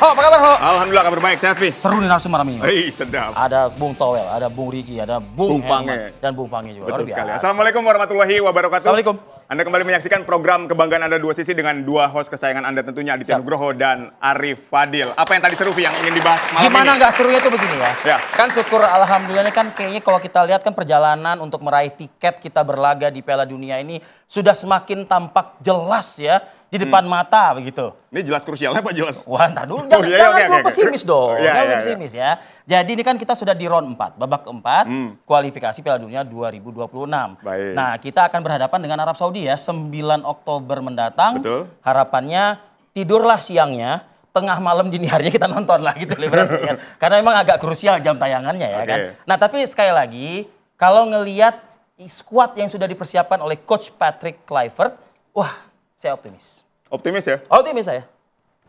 Ho, apa kabar Ho? Alhamdulillah kabar baik, sehat Vi. Seru nih narasumber malam ini. Sedap. Ada Bung Towel, ada Bung Riki, ada Bung Pange. Herman, dan Bung Pange juga. Betul Luar sekali. biasa. Assalamualaikum warahmatullahi wabarakatuh. Assalamualaikum. Anda kembali menyaksikan program Kebanggaan Anda Dua Sisi dengan dua host kesayangan Anda tentunya Aditya Siap. Nugroho dan Arif Fadil. Apa yang tadi seru Vi yang ingin dibahas malam Gimana ini? nggak serunya tuh begini ya? Ya. Kan syukur alhamdulillahnya kan kayaknya kalau kita lihat kan perjalanan untuk meraih tiket kita berlaga di Piala Dunia ini sudah semakin tampak jelas ya di depan mata begitu. Ini jelas krusialnya apa jelas? Wah, ntar dulu. Oh, Jangan, iya, jangan oke, terlalu oke. pesimis dong. Iya, Jangan iya, iya. pesimis ya. Jadi ini kan kita sudah di round 4, babak keempat, kualifikasi Piala Dunia 2026. Baik. Nah, kita akan berhadapan dengan Arab Saudi ya, 9 Oktober mendatang. Betul. Harapannya tidurlah siangnya, tengah malam dini harinya kita nonton lah gitu loh berarti kan. Karena emang agak krusial jam tayangannya ya Oke. kan. Nah, tapi sekali lagi, kalau ngelihat skuad yang sudah dipersiapkan oleh Coach Patrick Kluivert, wah, saya optimis. Optimis ya? Optimis saya.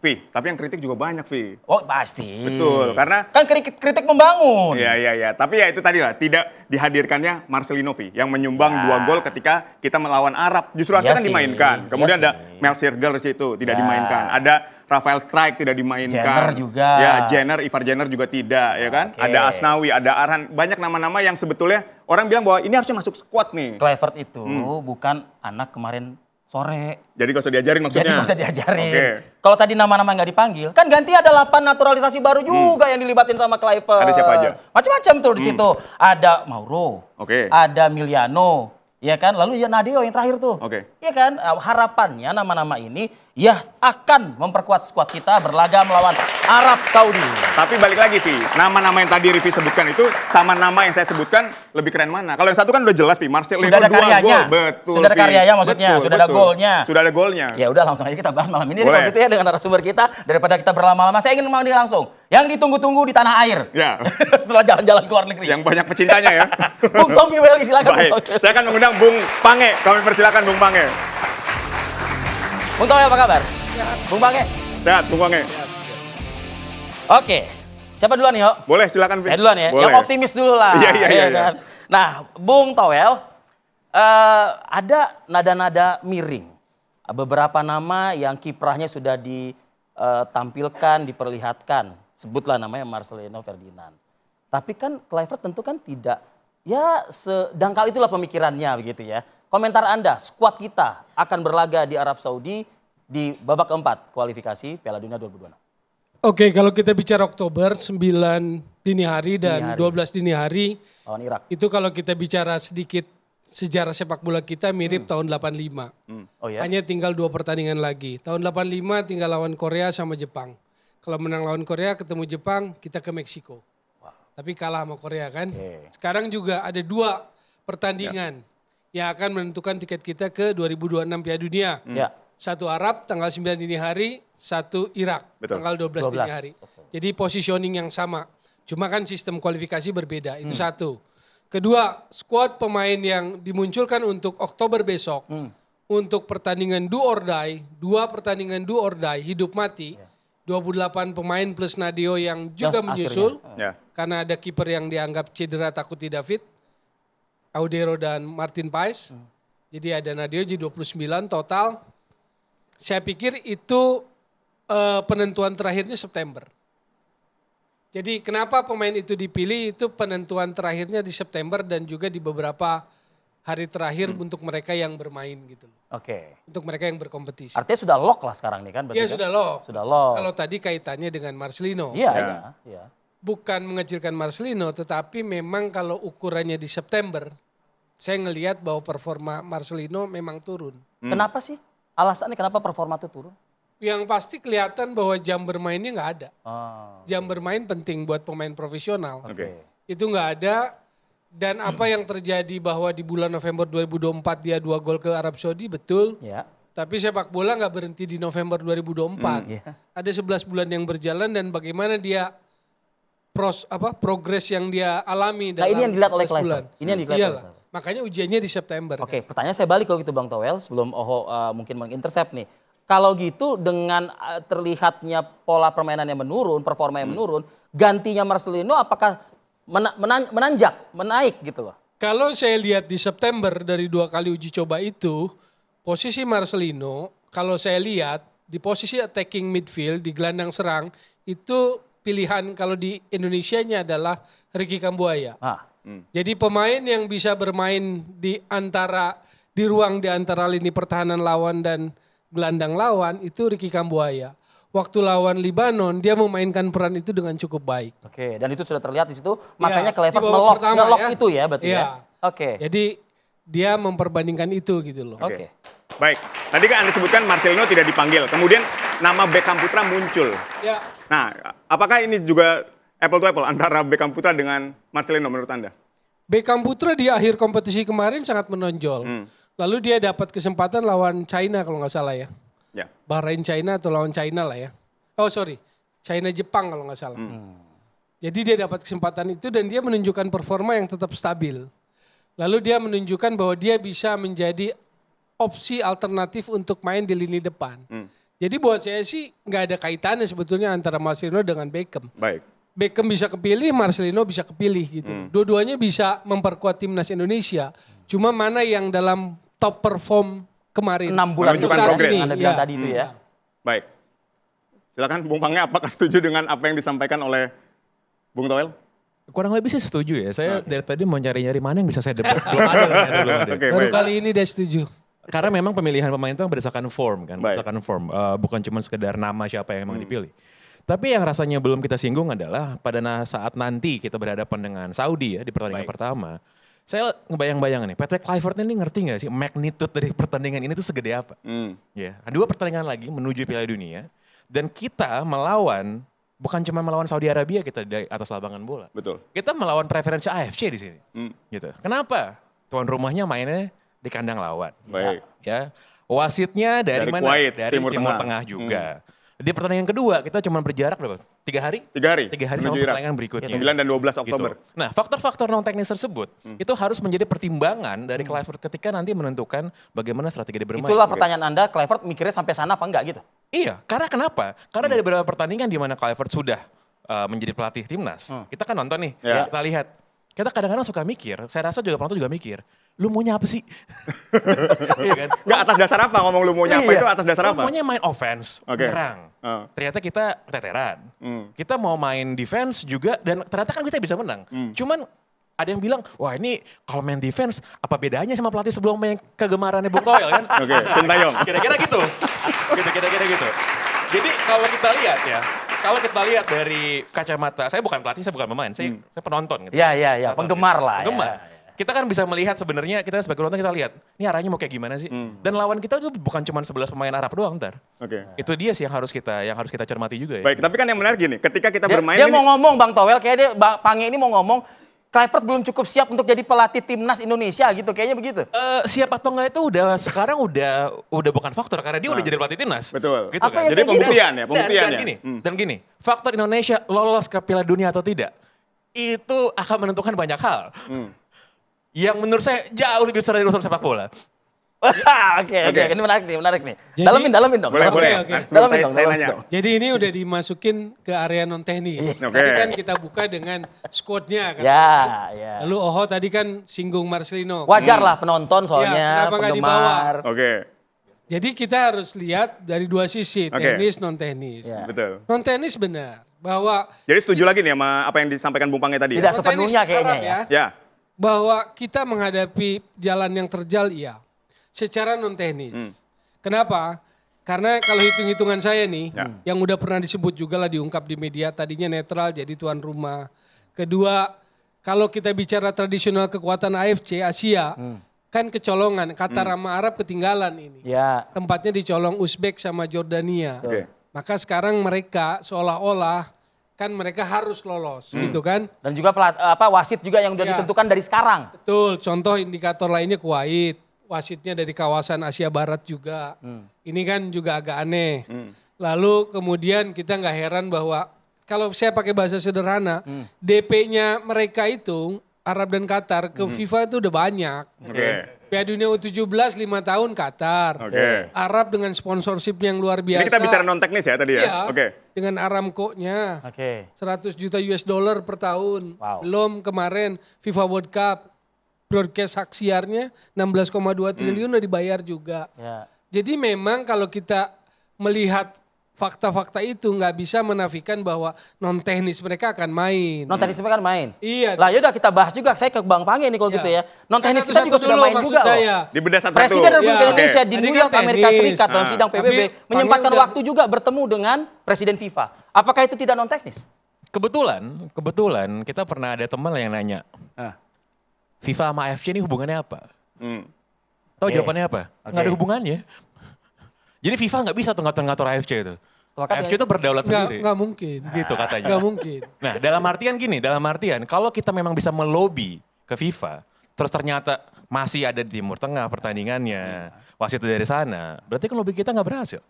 Vi, tapi yang kritik juga banyak Vi. Oh pasti. Betul, karena kan kritik membangun. Iya. Tapi ya itu tadi lah, tidak dihadirkannya Marcelino Vi yang menyumbang Ya. 2 gol ketika kita melawan Arab. Justru harusnya Iya kan sih, dimainkan. Kemudian iya ada sih. Mel Sirgel di situ tidak Ya. dimainkan. Ada Rafael Strike tidak dimainkan. Jenner juga. Ya, Ivar Jenner juga tidak, ya kan? Oke. Ada Asnawi, ada Arhan, banyak nama-nama yang sebetulnya orang bilang bahwa ini harusnya masuk squad nih. Kluivert itu bukan anak kemarin sore. Jadi gak usah diajarin Jadi maksudnya. nggak usah diajarin. Oke. Kalau tadi nama-nama nggak dipanggil, kan ganti ada 8 naturalisasi baru juga yang dilibatin sama Kluivert. Ada siapa aja? Macam-macam tuh di situ. Ada Mauro, Oke. ada Miliano, ya kan? Lalu ya Nadeo yang terakhir tuh. Oke. Iya kan? Harapannya nama-nama ini ya akan memperkuat skuad kita berlaga melawan Arab Saudi. Tapi balik lagi, Vi. Nama-nama yang tadi Rivi sebutkan itu sama nama yang saya sebutkan lebih keren mana? Kalau yang satu kan udah jelas, Vi. Marcelino Sudah ada 2 karyanya. gol. Betul, Sudah ada Vi. karyanya maksudnya. Sudah ada golnya. Sudah ada golnya. Ya udah langsung aja kita bahas malam ini Boleh. kalau gitu ya dengan narasumber kita daripada kita berlama-lama. Saya ingin ini langsung yang ditunggu-tunggu di tanah air. Ya. Setelah jalan-jalan ke luar negeri. Yang banyak pecintanya ya. Bung Tommy Welly silakan. Baik. Bung Tommy. Saya akan mengundang Bung Pange. Kami persilakan Bung Pange. Bung Tommy apa kabar? Bung Pange. Sehat, Bung Pange. Oke. Siapa duluan nih, Ho? Boleh silakan, Vi. Saya duluan ya. Boleh. Yang optimis dulu lah. Iya. Kan? Nah, Bung Towel, ada nada-nada miring. Beberapa nama yang kiprahnya sudah ditampilkan, diperlihatkan. Sebutlah namanya Marcelino Ferdinand. Tapi kan Kluivert tentu kan tidak, ya sedangkal itulah pemikirannya begitu ya. Komentar Anda, skuad kita akan berlaga di Arab Saudi di babak keempat kualifikasi Piala Dunia 2026. Oke, kalau kita bicara Oktober 9 dini hari Dini dan hari. 12 dini hari, Lawan Irak. itu kalau kita bicara sedikit sejarah sepak bola kita mirip tahun 85. Oh ya? Hanya tinggal 2 pertandingan lagi. Tahun 85 tinggal lawan Korea sama Jepang. Kalau menang lawan Korea ketemu Jepang, kita ke Meksiko. Tapi kalah sama Korea kan. Oke. Sekarang juga ada 2 pertandingan yang akan menentukan tiket kita ke 2026 Piala Dunia. Ya. Satu Arab tanggal 9 dini hari, satu Irak Betul. tanggal 12 dini 12. hari. Oke. Jadi positioning yang sama. Cuma kan sistem kualifikasi berbeda, itu satu. Kedua, skuad pemain yang dimunculkan untuk Oktober besok, untuk pertandingan do or die, 2 pertandingan do or die, hidup mati, 28 pemain plus Nadeo yang juga Just menyusul, Ya. karena ada kiper yang dianggap cedera takut tidak fit, Audero dan Martin Paes. Jadi ada Nadeo jadi 29 total. Saya pikir itu penentuan terakhirnya September. Jadi kenapa pemain itu dipilih itu penentuan terakhirnya di September dan juga di beberapa hari terakhir untuk mereka yang bermain gitu. Oke. Untuk mereka yang berkompetisi. Artinya sudah lock lah sekarang nih kan? berarti Ya kan? sudah loh. Sudah lock. Kalau tadi kaitannya dengan Marcelino. Iya, Ya. iya. Bukan mengecilkan Marcelino tetapi memang kalau ukurannya di September saya ngelihat bahwa performa Marcelino memang turun. Kenapa sih? Alasannya kenapa performa itu turun? Yang pasti kelihatan bahwa jam bermainnya nggak ada. Oh, Jam bermain penting buat pemain profesional. Oke. Itu nggak ada. Dan apa yang terjadi bahwa di bulan November 2024 dia 2 gol ke Arab Saudi, betul. Ya. Tapi sepak bola nggak berhenti di November 2024. Iya. Ada 11 bulan yang berjalan dan bagaimana dia progres yang dia alami Nah dalam ini yang dilihat oleh 11 bulan. Kluivert. Ini yang dilihat oleh Iyalah. Kluivert. Makanya ujiannya di September. Oke, pertanyaan saya balik kalau gitu Bang Towel sebelum Oho mungkin mengintercept nih. Kalau gitu dengan terlihatnya pola permainan yang menurun, performa yang menurun, gantinya Marcelino apakah menanjak, menaik gitu loh? Kalau saya lihat di September dari 2 kali uji coba itu, posisi Marcelino kalau saya lihat di posisi attacking midfield, di gelandang serang, itu pilihan kalau di Indonesianya adalah Ricky Kambuaya. Jadi pemain yang bisa bermain di ruang di antara lini pertahanan lawan dan gelandang lawan itu Ricky Kambuaya. Waktu lawan Libanon dia memainkan peran itu dengan cukup baik. Oke, dan itu sudah terlihat di situ. Makanya Kluivert di babak pertama ngelok ya. itu ya berarti ya. Oke. Jadi dia memperbandingkan itu gitu loh. Oke. Baik, tadi kan Anda sebutkan Marcelino tidak dipanggil, kemudian nama Beckham Putra muncul. Ya. Nah, apakah ini juga apple to apple antara Beckham Putra dengan Marcelino menurut Anda? Beckham Putra di akhir kompetisi kemarin sangat menonjol. Lalu dia dapat kesempatan lawan China kalau nggak salah ya. Ya. Bahrain China atau lawan China lah ya. Oh sorry, China Jepang kalau nggak salah. Jadi dia dapat kesempatan itu dan dia menunjukkan performa yang tetap stabil. Lalu dia menunjukkan bahwa dia bisa menjadi opsi alternatif untuk main di lini depan. Jadi buat saya sih nggak ada kaitannya sebetulnya antara Marcelino dengan Beckham. Baik. Beckham bisa kepilih, Marcelino bisa kepilih gitu. Dua-duanya bisa memperkuat timnas Indonesia. Cuma mana yang dalam top perform kemarin. 6 bulan itu Menunjukkan progres. yang Anda bilang tadi itu ya. Baik. Silakan Bung Pange, apakah setuju dengan apa yang disampaikan oleh Bung Toel? Kurang lebih sih setuju ya. Saya dari tadi mau nyari-nyari mana yang bisa saya debat. Belum ada. Belum ada. Oke, Baru baik. kali ini dia setuju. Karena memang pemilihan pemain itu berdasarkan form kan. Baik. Berdasarkan form. Bukan cuma sekedar nama siapa yang memang dipilih. Tapi yang rasanya belum kita singgung adalah pada saat nanti kita berhadapan dengan Saudi ya di pertandingan pertama. Saya ngebayang-bayang nih, Patrick Kluivert ini ngerti gak sih magnitude dari pertandingan ini tuh segede apa? Ya, 2 pertandingan lagi menuju Piala Dunia. Dan kita melawan, bukan cuma melawan Saudi Arabia kita di atas lapangan bola. Betul. Kita melawan preferensi AFC di sini. Gitu. Kenapa? Tuan rumahnya mainnya di kandang lawan. Baik. Ya, wasitnya dari Dari mana? Kuwait, Dari Timur Timur Tengah. Tengah juga. Di pertandingan kedua kita cuma berjarak berapa? 3 hari? 3 hari. 3 hari menuju sama Irak. pertandingan berikutnya. 9 dan 12 Oktober. Gitu. Nah, faktor-faktor non teknis tersebut itu harus menjadi pertimbangan dari Kluivert ketika nanti menentukan bagaimana strategi dia bermain. Itulah pertanyaan Anda, Kluivert mikirnya sampai sana apa enggak gitu? Iya, karena kenapa? Karena dari beberapa pertandingan di mana Kluivert sudah menjadi pelatih timnas, kita kan nonton nih, Ya. kita lihat. Kita kadang-kadang suka mikir, saya rasa juga penonton juga mikir, lu maunya apa sih? Iya kan? Nggak, atas dasar apa ngomong lu maunya apa Iya. itu atas dasar Lu apa? maunya main offense, Oke. menyerang. Oh. Ternyata kita keteteran. Kita mau main defense juga dan ternyata kan kita bisa menang. Cuman ada yang bilang, wah ini kalau main defense apa bedanya sama pelatih sebelum main kegemarannya Bung Toel kan? Oke, Sintayong. Kira-kira gitu. Kira-kira gitu. Jadi kalau kita lihat ya, kalau kita lihat dari kacamata, saya bukan pelatih, saya bukan pemain, saya penonton. Gitu. Ya, penggemar lah. Penggemar. Ya. Kita kan bisa melihat sebenarnya, kita sebagai penonton kita lihat, ini arahnya mau kayak gimana sih? Dan lawan kita tuh bukan cuma 11 pemain Arab doang ntar. Oke. Itu dia sih yang harus kita cermati juga ya. Baik, tapi kan yang menarik gini, ketika kita Dia, bermain dia ini, mau ngomong Bang Toel, kayak dia Pange ini mau ngomong, Kluivert belum cukup siap untuk jadi pelatih timnas Indonesia gitu, kayaknya begitu. Siap atau enggak itu sekarang udah bukan faktor karena dia udah jadi pelatih timnas. Betul. Gitu Apa kan. yang jadi kayak gitu? pembuktian ya, pembuktian Dan ya. gini, dan gini, faktor Indonesia lolos ke Piala Dunia atau tidak, itu akan menentukan banyak hal. Yang menurut saya jauh lebih besar dari urusan sepak bola. Oke, Oke. ini menarik nih. Jadi- dalamin dong. Boleh, dalamin boleh. dong. oke. Nah, sebelum Dalamin saya dong, dalamin nanya. dong. Jadi ini udah dimasukin ke area non teknis. Oke. Tadi kan kita buka dengan squadnya kan. Ya. Lalu Oho tadi kan singgung Marcelino. Wajar lah penonton soalnya, Ya, kenapa nggak penggemar. Oke, Jadi kita harus lihat dari 2 sisi, Oke. teknis non teknis. Ya. betul. Non teknis benar bahwa Jadi setuju lagi nih sama apa yang disampaikan Bung Pange tadi Tidak ya? sepenuhnya non-teknis kayaknya Arab ya. Ya, bahwa kita menghadapi jalan yang terjal iya. Secara non teknis. Kenapa? Karena kalau hitung-hitungan saya nih, Ya. yang udah pernah disebut juga lah diungkap di media, tadinya netral jadi tuan rumah. Kedua, kalau kita bicara tradisional kekuatan AFC Asia, kan kecolongan, Qatar sama Arab ketinggalan ini. Ya. Tempatnya dicolong Uzbek sama Jordania. oke. Maka sekarang mereka seolah-olah kan mereka harus lolos gitu kan. Dan juga wasit juga yang udah Ya. ditentukan dari sekarang. Betul, contoh indikator lainnya Kuwait, wasitnya dari kawasan Asia Barat juga. Ini kan juga agak aneh. Lalu kemudian kita nggak heran bahwa kalau saya pakai bahasa sederhana, DP-nya mereka itu Arab dan Qatar ke FIFA itu udah banyak. Oke. Piala Dunia U17 5 tahun Qatar. Oke. Arab dengan sponsorship yang luar biasa. Ini kita bicara non teknis ya tadi ya? Iya, Oke. dengan Aramco-nya. Oke. 100 juta US dollar per tahun. Wow. Belum kemarin FIFA World Cup. Broadcast hak siarnya 16,2 triliun udah dibayar juga. Ya. Jadi memang kalau kita melihat fakta-fakta itu nggak bisa menafikan bahwa non teknis mereka akan main. Non teknis kan main. Iya. Lah yaudah kita bahas juga. Saya ke Bang Pange nih kalau Iya. gitu ya. Non teknis kita Satu-satu juga sudah dulu main maksud juga loh. saya. Di bedah satu-satu. Presiden Republik Ya, Indonesia di Tadi New kan York Amerika teknis. Serikat dalam Ah. sidang Tapi PBB Pange menyempatkan udah- waktu juga bertemu dengan Presiden FIFA. Apakah itu tidak non teknis? Kebetulan kita pernah ada teman yang nanya, FIFA sama AFC ini hubungannya apa? Tahu Oke. jawabannya apa? Nggak ada hubungannya. Jadi FIFA nggak bisa tuh ngatur-ngatur AFC itu. Sepakat AFC ya? itu berdaulat sendiri. Nggak mungkin. Gitu katanya. Nggak mungkin. Nah, dalam artian kalau kita memang bisa melobi ke FIFA, terus ternyata masih ada di Timur Tengah pertandingannya, wasit dari sana, berarti kan lobby kita nggak berhasil.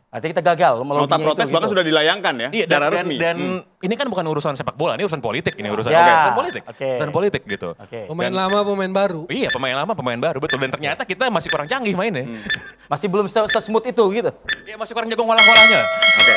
Artinya kita gagal Nota melobinya protes itu, bahkan gitu. sudah dilayangkan ya Iya, secara dan, resmi. dan ini kan bukan urusan sepak bola, ini urusan politik, ini urusan, Ya, urusan politik, oke. urusan politik gitu. Oke. Pemain lama, pemain baru. Iya, pemain lama, pemain baru, betul. Dan ternyata kita masih kurang canggih mainnya. Masih belum se-smooth itu gitu. Iya, masih kurang jago ngolah-ngolahnya. Oke.